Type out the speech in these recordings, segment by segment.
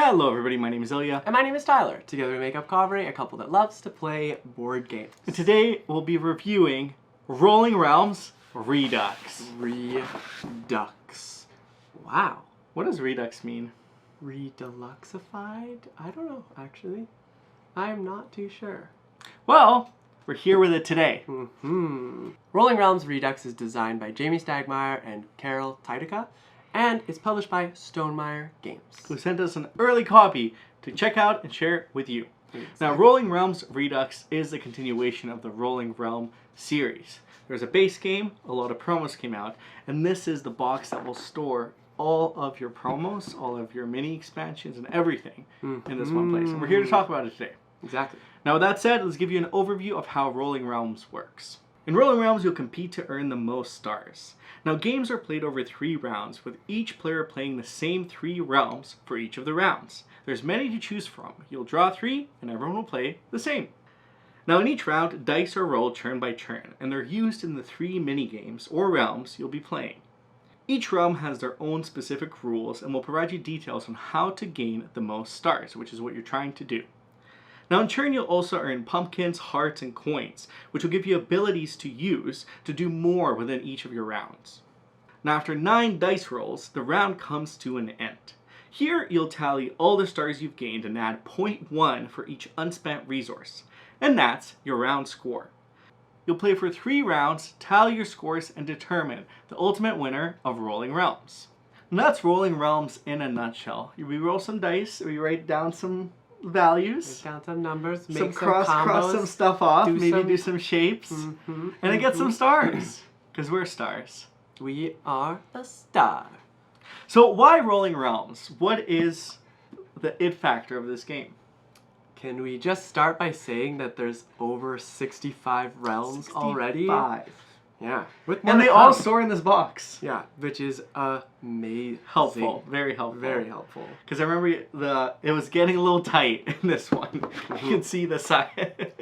Hello everybody, my name is Ilya. And my name is Tyler. Together we make up Kovray, a couple that loves to play board games. And today we'll be reviewing Rolling Realms Redux. Redux. Wow. What does Redux mean? Redeluxified? I don't know, actually. I'm not too sure. Well, we're here with it today. Rolling Realms Redux is designed by Jamey, Stegmaier, and Karel, Titeca, and it's published by Stonemaier Games. Who sent us an early copy to check out and share with you. Exactly. Now, Rolling Realms Redux is the continuation of the Rolling Realm series. There's a base game, a lot of promos came out, and this is the box that will store all of your promos, all of your mini expansions, and everything in this one place. And we're here to talk about it today. Exactly. Now with that said, let's give you an overview of how Rolling Realms works. In Rolling Realms, you'll compete to earn the most stars. Now games are played over 3 rounds, with each player playing the same 3 realms for each of the rounds. There's many to choose from. You'll draw 3, and everyone will play the same. Now in each round, dice are rolled turn by turn, and they're used in the 3 mini-games or realms you'll be playing. Each realm has their own specific rules and will provide you details on how to gain the most stars, which is what you're trying to do. Now in turn, you'll also earn pumpkins, hearts, and coins, which will give you abilities to use to do more within each of your rounds. Now after 9 dice rolls, the round comes to an end. Here, you'll tally all the stars you've gained and add 0.1 for each unspent resource. And that's your round score. You'll play for 3 rounds, tally your scores, and determine the ultimate winner of Rolling Realms. And that's Rolling Realms in a nutshell. We roll some dice, we write down some values, Write down some numbers, make some cross combos, some stuff off, do some shapes, and and get some stars, because we're stars. We are a star. So why Rolling Realms? What is the it factor of this game? Can we just start by saying that there's over 65 realms already? 65. Yeah. And they all store in this box. Yeah, which is amazing. Helpful. Very helpful. Very helpful. Because I remember it was getting a little tight in this one. You can see the size.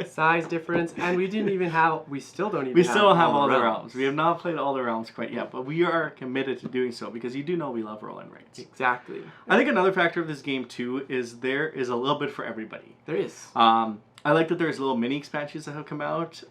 Size difference, and we still don't even have all the realms. We have not played all the realms quite yet, but we are committed to doing so because you do know we love rolling rates. Exactly. I think another factor of this game too is there is a little bit for everybody. There is. I like that there's little mini expansions that have come out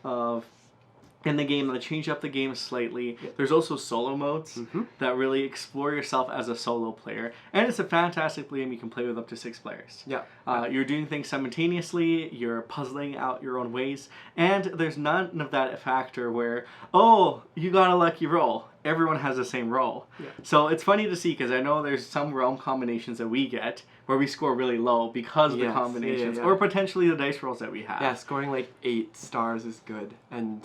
in the game that change up the game slightly. There's also solo modes that really explore yourself as a solo player. And it's a fantastic game you can play with up to 6 players. Yeah. You're doing things simultaneously, you're puzzling out your own ways, and there's none of that factor where, oh, you got a lucky roll. Everyone has the same roll. Yeah. So it's funny to see because I know there's some realm combinations that we get where we score really low because of the combinations or potentially the dice rolls that we have. Yeah, scoring like 8 stars is good, and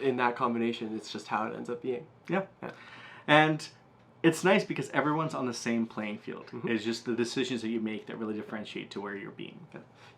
in that combination, it's just how it ends up being. Yeah. And it's nice because everyone's on the same playing field. It's just the decisions that you make that really differentiate to where you're being.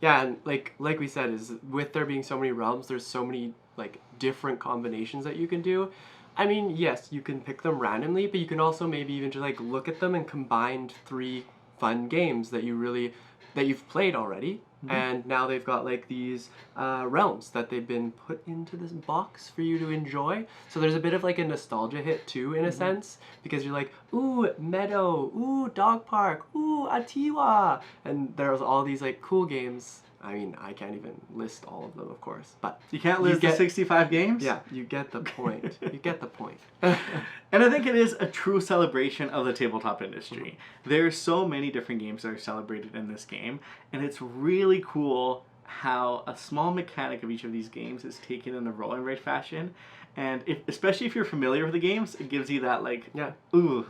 Yeah, and like we said, is with there being so many realms, there's so many like different combinations that you can do. I mean, yes, you can pick them randomly, but you can also maybe even just like look at them and combine 3 fun games that you've played already, and now they've got like these realms that they've been put into this box for you to enjoy. So there's a bit of like a nostalgia hit too, in a sense, because you're like, ooh, meadow, ooh, dog park, ooh, Atiwa, and there's all these like cool games. I mean, I can't even list all of them, of course, but you can't list the 65 games? Yeah, you get the point. You get the point. And I think it is a true celebration of the tabletop industry. There's so many different games that are celebrated in this game, and it's really cool how a small mechanic of each of these games is taken in a rolling rate fashion, and especially if you're familiar with the games, it gives you that like, ooh,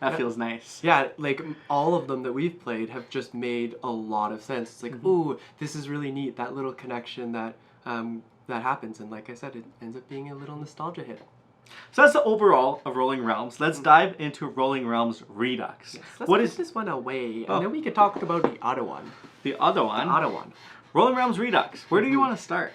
that feels nice. Yeah, like all of them that we've played have just made a lot of sense. It's like, ooh, this is really neat, that little connection that happens. And like I said, it ends up being a little nostalgia hit. So that's the overall of Rolling Realms. Let's dive into Rolling Realms Redux. Yes, let's put this one away, and then we can talk about the other one. The other one? The other one. Rolling Realms Redux. Where do you want to start?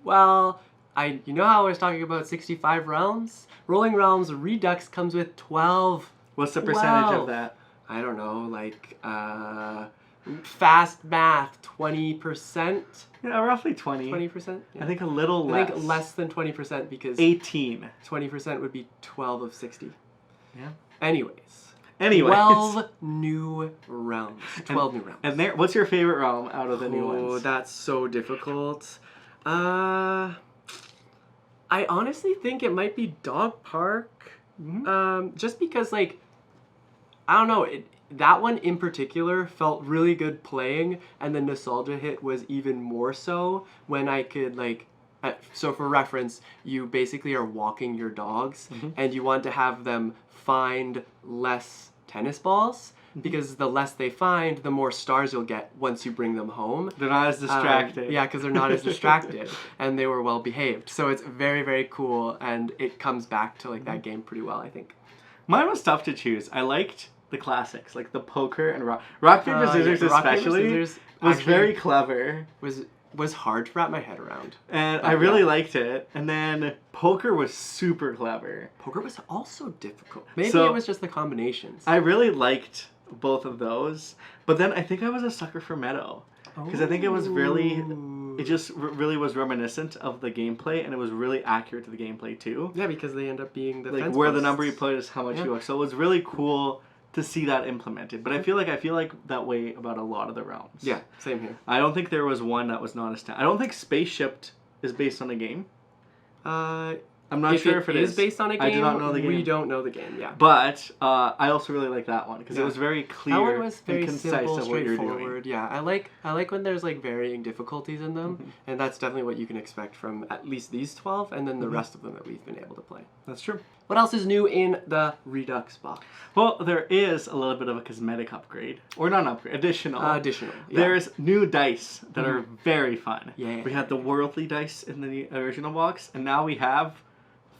Well, you know how I was talking about 65 realms? Rolling Realms Redux comes with 12. What's the percentage of that? I don't know, like, fast math, 20%? Yeah, roughly 20. 20%? Yeah. I think a little less. I think less than 20% because 18. 20% would be 12 of 60. Yeah. Anyways. Anyways. 12 new realms. 12 new realms. And what's your favorite realm out of the new ones? Oh, that's so difficult. I honestly think it might be Dog Park. Just because, like, I don't know, that one in particular felt really good playing, and the nostalgia hit was even more so when I could, like, so for reference, you basically are walking your dogs, and you want to have them find less tennis balls, because the less they find, the more stars you'll get once you bring them home. They're not as distracted. Yeah, because they're not as distracted, and they were well behaved. So it's very, very cool, and it comes back to, like, that game pretty well, I think. Mine was tough to choose. I liked the classics, like the poker and rock paper scissors, especially was very clever. Was hard to wrap my head around, and I really liked it. And then poker was super clever. Poker was also difficult. Maybe it was just the combinations. I really liked both of those, but then I think I was a sucker for Meadow, because I think it was really, it just really was reminiscent of the gameplay, and it was really accurate to the gameplay too. Yeah, because they end up being the like fence where posts. the number you put is how much you work. So it was really cool to see that implemented. But I feel like that way about a lot of the realms. Yeah, same here. I don't think there was one that was not a stand. I don't think Spaceship is based on a game. I'm not sure if it is based on a game. I do not know the game. We don't know the game, yeah. But I also really like that one because it was very clear that one was very and concise simple, of what you're straightforward. doing. Yeah, I like when there's like varying difficulties in them, and that's definitely what you can expect from at least these 12, and then the rest of them that we've been able to play. That's true. What else is new in the Redux box? Well, there is a little bit of a cosmetic upgrade, or not an upgrade, additional. Yeah. There's new dice that are very fun. Yeah. We had the worldly dice in the original box, and now we have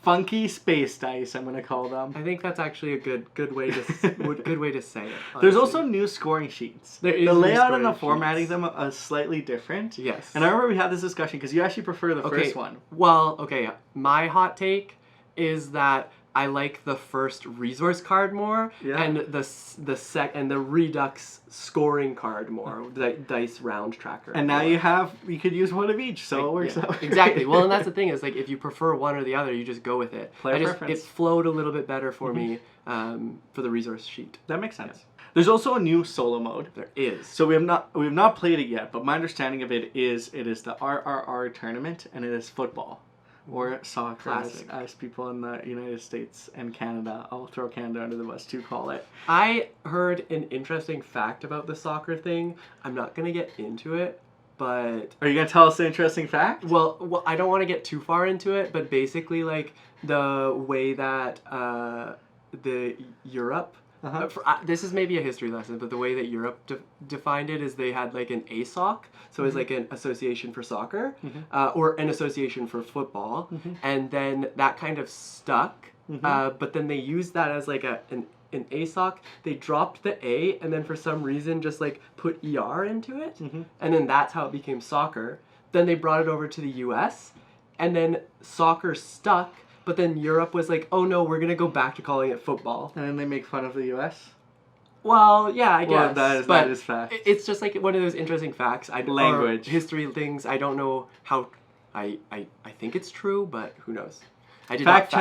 funky space dice, I'm gonna call them. I think that's actually a good way to good way to say it. Honestly. There's also new scoring sheets. There is the layout and the sheets. formatting of them are slightly different. Yes. And I remember we had this discussion because you actually prefer the first one. Well, okay. My hot take is that I like the first resource card more, and the Redux scoring card more, the dice round tracker. And now you could use one of each, so it works out. Exactly. Well, and that's the thing is like if you prefer one or the other, you just go with it. Preference. It flowed a little bit better for me for the resource sheet. That makes sense. Yeah. There's also a new solo mode. There is. So we have not played it yet, but my understanding of it is the RRR tournament, and it is football. Or soccer, as people in the United States and Canada, I'll throw Canada under the bus too, call it. I heard an interesting fact about the soccer thing. I'm not going to get into it, but... Are you going to tell us the interesting fact? Well, I don't want to get too far into it, but basically, like, the way that the Europe... this is maybe a history lesson, but the way that Europe defined it is they had like an ASOC, so it's like an association for soccer, or an association for football, and then that kind of stuck, but then they used that as like an ASOC, they dropped the A, and then for some reason just like put ER into it, and then that's how it became soccer. Then they brought it over to the US, and then soccer stuck, but then Europe was like, oh no, we're going to go back to calling it football. And then they make fun of the US? Well, yeah, I guess. Well, that is fact. It's just like one of those interesting facts. Language. History things. I don't know how... I think it's true, but who knows? I did not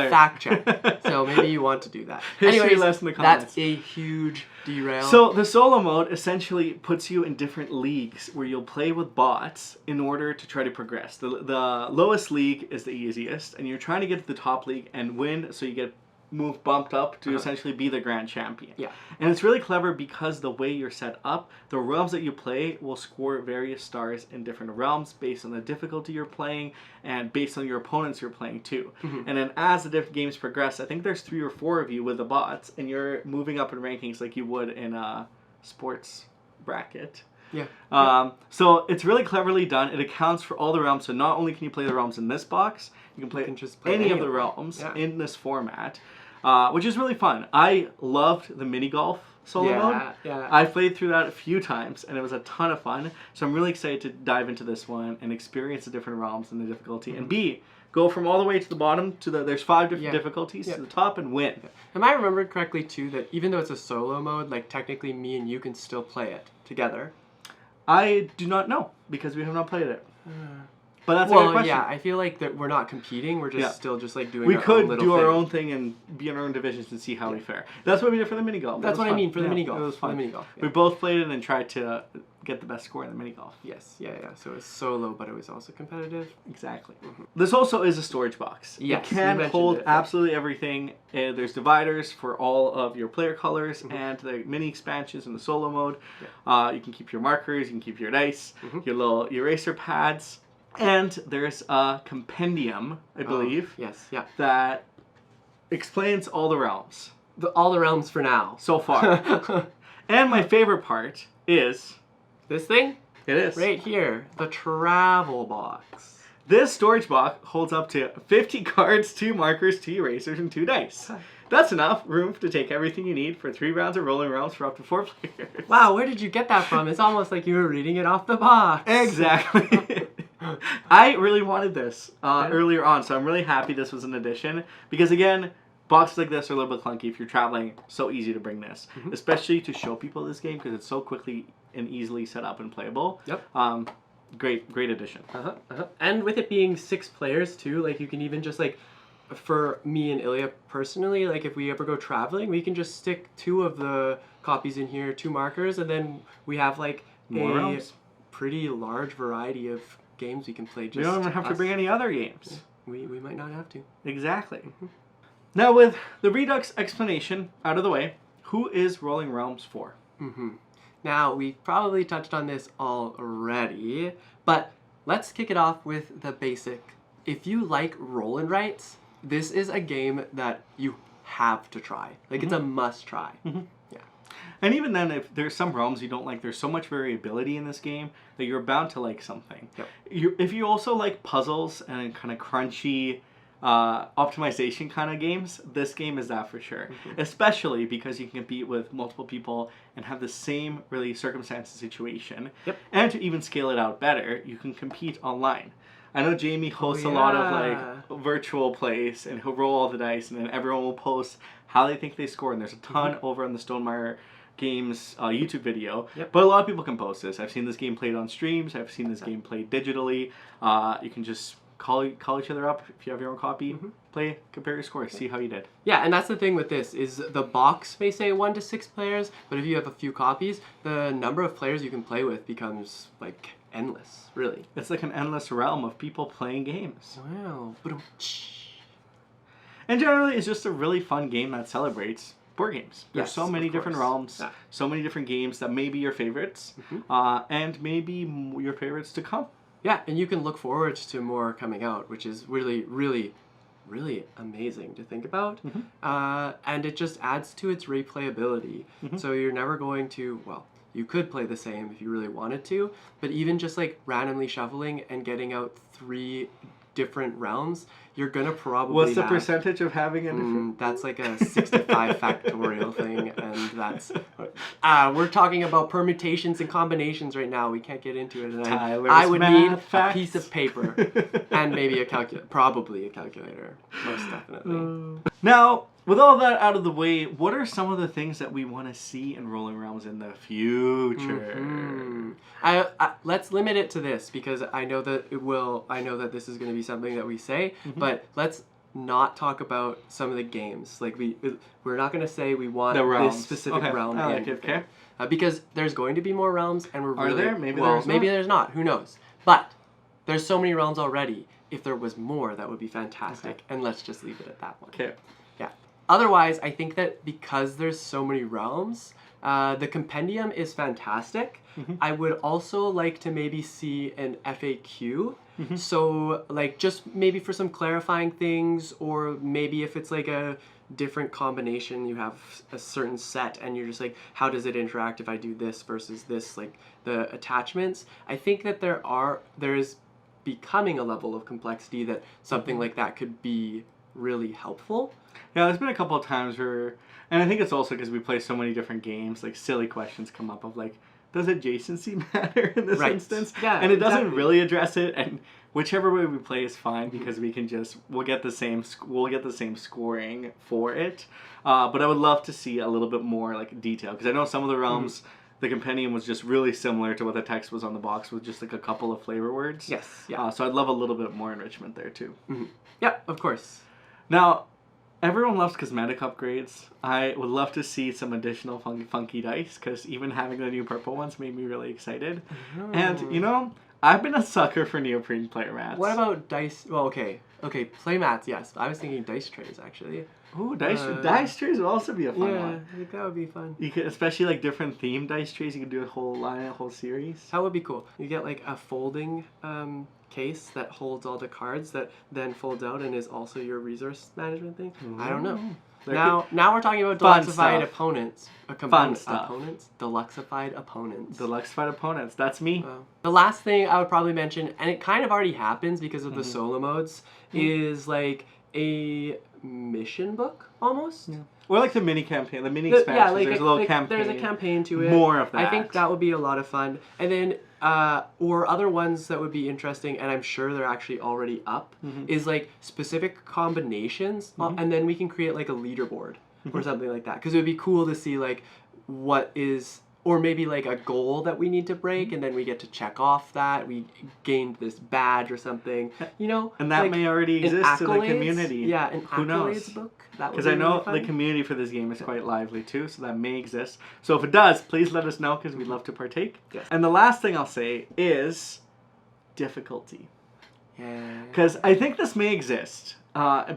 fact check, so maybe you want to do that. History lesson in the comments. That's a huge derail. So the solo mode essentially puts you in different leagues where you'll play with bots in order to try to progress. The lowest league is the easiest, and you're trying to get to the top league and win, so you get bumped up to essentially be the grand champion. Yeah. And it's really clever because the way you're set up, the realms that you play will score various stars in different realms based on the difficulty you're playing and based on your opponents you're playing too. And then as the different games progress, I think there's 3 or 4 of you with the bots, and you're moving up in rankings like you would in a sports bracket. Yeah. So it's really cleverly done. It accounts for all the realms. So not only can you play the realms in this box, you can play any of the realms in this format, which is really fun. I loved the mini golf solo mode. Yeah. I played through that a few times, and it was a ton of fun. So I'm really excited to dive into this one and experience the different realms and the difficulty. And go from all the way to the bottom to there's 5 different difficulties to the top and win. Am I remembered correctly too that even though it's a solo mode, like technically me and you can still play it together? I do not know because we have not played it. But that's a good Well, question. yeah, I feel like that we're not competing. We're just Yeah. still just like doing. We our could own little do our thing. own thing and be in our own divisions and see how we fare. That's what we did for the mini golf. That's what I mean for the mini golf. It was fun. For the mini golf. Yeah. We both played it and tried to get the best score in the mini golf. Yes, yeah. So it was solo, but it was also competitive. Exactly. This also is a storage box. Yes, it can you mentioned hold it. absolutely everything. There's dividers for all of your player colors and the mini expansions in the solo mode. Yeah. You can keep your markers, you can keep your dice, your little eraser pads, and there's a compendium, I believe, Yes, yeah. that explains all the realms All the realms for now. so far. And my favorite part is... This thing? It is. Right here. The travel box. This storage box holds up to 50 cards, 2 markers, 2 erasers, and 2 dice. That's enough room to take everything you need for 3 rounds of Rolling Realms for up to 4 players. Wow, where did you get that from? It's almost like you were reading it off the box. Exactly. I really wanted this earlier on, so I'm really happy this was an addition. Because again, boxes like this are a little bit clunky if you're traveling. So easy to bring this, especially to show people this game because it's so quickly and easily set up and playable. Yep. Great addition. And with it being 6 players too, like you can even just like, for me and Ilya personally, like if we ever go traveling, we can just stick 2 of the copies in here, 2 markers, and then we have like More a realms? pretty large variety of games we can play. Just We don't even have to bring any other games. We might not have to. Exactly. Now with the Redux explanation out of the way, who is Rolling Realms for? Now, we've probably touched on this already, but let's kick it off with the basic. If you like roll and writes, this is a game that you have to try. Like, it's a must try. Yeah. And even then, if there's some realms you don't like, there's so much variability in this game that you're bound to like something. Yep. If you also like puzzles and kind of crunchy optimization kind of games, this game is that for sure. Especially because you can compete with multiple people and have the same really circumstance and situation. Yep. And to even scale it out better, you can compete online. I know Jamey hosts a lot of like virtual plays, and he'll roll all the dice, and then everyone will post how they think they score. And there's a ton over on the Stonemaier Games YouTube video. But a lot of people can post this. I've seen this game played on streams. I've seen this game played digitally. You can just call each other up if you have your own copy. Play, compare your scores, see how you did. Yeah, and that's the thing with this, is the box may say 1 to 6 players, but if you have a few copies, the number of players you can play with becomes like endless, really. It's like an endless realm of people playing games. Wow. And generally, it's just a really fun game that celebrates board games. There's Yes, so many of different course. realms, Yeah. so many different games that may be your favorites, and maybe your favorites to come. Yeah, and you can look forward to more coming out, which is really, really, really amazing to think about. And it just adds to its replayability. So you're never going to, well, you could play the same if you really wanted to, but even just like randomly shuffling and getting out 3 different realms, you're gonna probably What's the have, percentage of having a different... that's like a 65 factorial thing, and that's... we're talking about permutations and combinations right now. We can't get into it. And I would need a piece of paper and maybe probably a calculator, most definitely. Now, with all that out of the way, what are some of the things that we want to see in Rolling Realms in the future? Let's limit it to this, because I know that I know that this is going to be something that we say, but let's not talk about some of the games. Like we're not going to say we want this specific realm. Okay. Because there's going to be more realms, and we're really... Are there? Maybe there's not. Who knows? But there's so many realms already. If there was more, that would be fantastic. And let's just leave it at that one. Okay. Yeah. Otherwise, I think that because there's so many realms, the compendium is fantastic. I would also like to maybe see an FAQ. So, like, just maybe for some clarifying things, or maybe if it's like a different combination, you have a certain set and you're just like, how does it interact if I do this versus this, like the attachments. I think that there is becoming a level of complexity that something like that could be really helpful. Yeah, there's been a couple of times where, and I think it's also because we play so many different games, like silly questions come up of like, does adjacency matter in this instance? Yeah, and it doesn't really address it, and whichever way we play is fine because we'll get the same scoring for it. But I would love to see a little bit more like detail, because I know some of the realms the compendium was just really similar to what the text was on the box with just like a couple of flavor words. Yes. Yeah. So I'd love a little bit more enrichment there too. Mm-hmm. Yeah, of course. Now, everyone loves cosmetic upgrades. I would love to see some additional funky dice, because even having the new purple ones made me really excited. Oh. And, you know, I've been a sucker for neoprene player mats. What about dice? Well, okay, play mats. Yes, I was thinking dice trays actually. Ooh, dice trays would also be a fun yeah, one. I think that would be fun. You could, especially like different themed dice trays. You could do a whole line, a whole series. That would be cool. You get like a folding case that holds all the cards that then folds out and is also your resource management thing. Ooh. I don't know. Now we're talking about deluxified opponents. Fun stuff. Opponents? Deluxified opponents. Deluxified opponents. That's me. The last thing I would probably mention, and it kind of already happens because of the solo modes, is like a mission book almost. Yeah. Or like the mini campaign, the mini expansions. Yeah, like there's a little campaign. There's a campaign to it. More of that. I think that would be a lot of fun. And then, or other ones that would be interesting, and I'm sure they're actually already up, is like specific combinations, and then we can create like a leaderboard or something like that. Because it would be cool to see like what is, or maybe like a goal that we need to break, and then we get to check off that we gained this badge or something, you know. And that like may already exist in the community. Yeah, an Who knows? Book. Because I know the community for this game is quite lively too, so that may exist. So if it does, please let us know, because we'd love to partake. Yes. And the last thing I'll say is difficulty. Yeah. Because I think this may exist,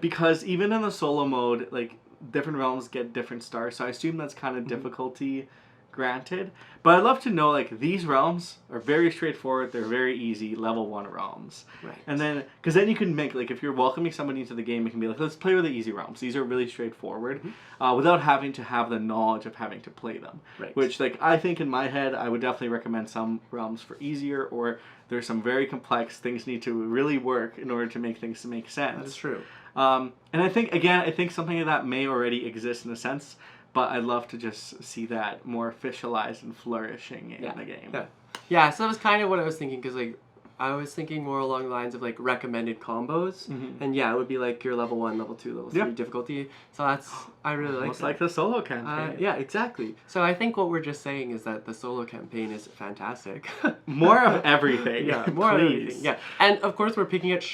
because even in the solo mode, like different realms get different stars, so I assume that's kind of difficulty granted. But I'd love to know, like, these realms are very straightforward, they're very easy, level 1 realms. Right. And then, because then you can make, like, if you're welcoming somebody into the game, you can be like, let's play with the easy realms. These are really straightforward, without having to have the knowledge of having to play them. Right. Which, like, I think in my head, I would definitely recommend some realms for easier, or there's some very complex things need to really work in order to make things make sense. That's true. And I think, again, I think something like that may already exist in a sense, but I'd love to just see that more officialized and flourishing in the game. Yeah, so that was kind of what I was thinking, because like I was thinking more along the lines of like recommended combos, and yeah, it would be like your level 1, level 2, level 3 difficulty. So that's, I really like almost like the solo campaign. Yeah, exactly. So I think what we're just saying is that the solo campaign is fantastic. More of everything. Yeah, more of everything. Yeah, and of course we're picking at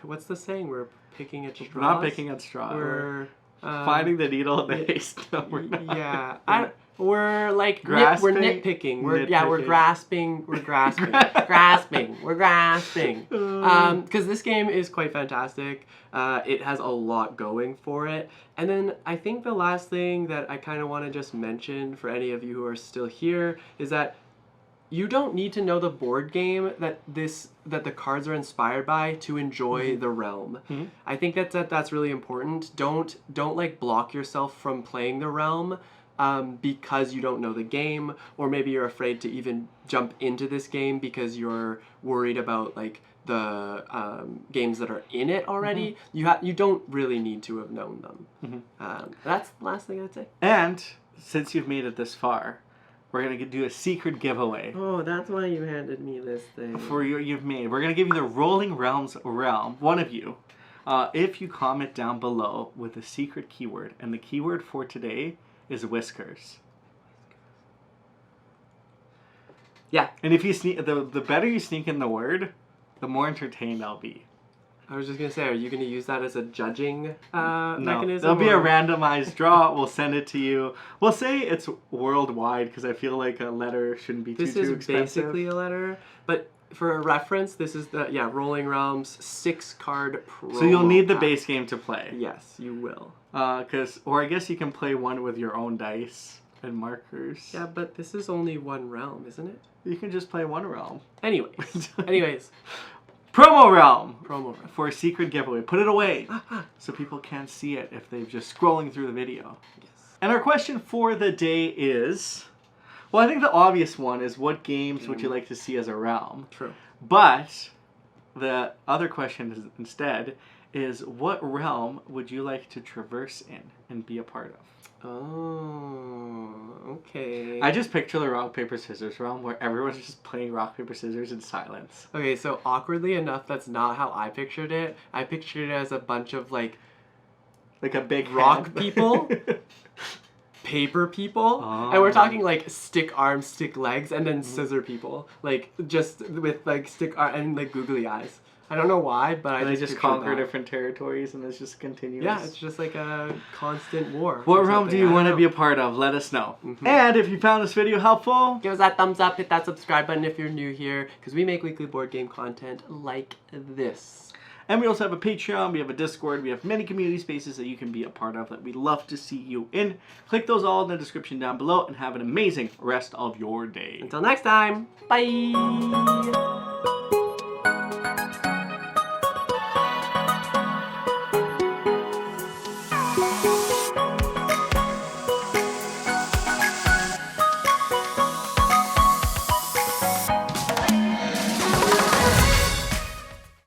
what's the saying? We're picking at straws. We're not picking at straws. We're finding the needle in the haystack. Yeah, we're like grasping, we're nitpicking. We're grasping. We're grasping. We're grasping. Because this game is quite fantastic. It has a lot going for it. And then I think the last thing that I kind of want to just mention for any of you who are still here is that you don't need to know the board game that the cards are inspired by to enjoy the realm. I think that's really important. Don't like block yourself from playing the realm because you don't know the game, or maybe you're afraid to even jump into this game because you're worried about like the games that are in it already. You don't really need to have known them. That's the last thing I'd say. And since you've made it this far, we're going to do a secret giveaway. Oh, that's why you handed me this thing. You've made. We're going to give you the Rolling Realms realm, one of you, if you comment down below with a secret keyword. And the keyword for today is whiskers. Yeah. And if you sneak, the better you sneak in the word, the more entertained I'll be. I was just going to say, are you going to use that as a judging No, mechanism? There'll be a randomized draw. We'll send it to you. We'll say it's worldwide, because I feel like a letter shouldn't be too expensive. This is basically a letter, but for a reference, this is the Rolling Realms 6-card promo. So you'll need the base game to play. Yes, you will. Or I guess you can play one with your own dice and markers. Yeah, but this is only one realm, isn't it? You can just play one realm. Anyways. Promo realm Promo for a secret giveaway. Put it away so people can't see it if they're just scrolling through the video. Yes. And our question for the day is, well, I think the obvious one is, what games would you like to see as a realm? True. But the other question is, instead, is what realm would you like to traverse in and be a part of? Oh, okay. I just picture the rock, paper, scissors realm where everyone's just playing rock, paper, scissors in silence. Okay, so awkwardly enough, that's not how I pictured it. I pictured it as a bunch of like a big rock hand. people paper people, and we're talking like stick arms, stick legs, and then scissor people, like just with like stick arm and like googly eyes. I don't know why, but I just conquer different territories, and it's just continuous. Yeah, it's just like a constant war. What realm do you want to be a part of? Let us know. And if you found this video helpful, give us that thumbs up, hit that subscribe button if you're new here, because we make weekly board game content like this. And we also have a Patreon, we have a Discord, we have many community spaces that you can be a part of that we'd love to see you in. Click those all in the description down below, and have an amazing rest of your day. Until next time, bye!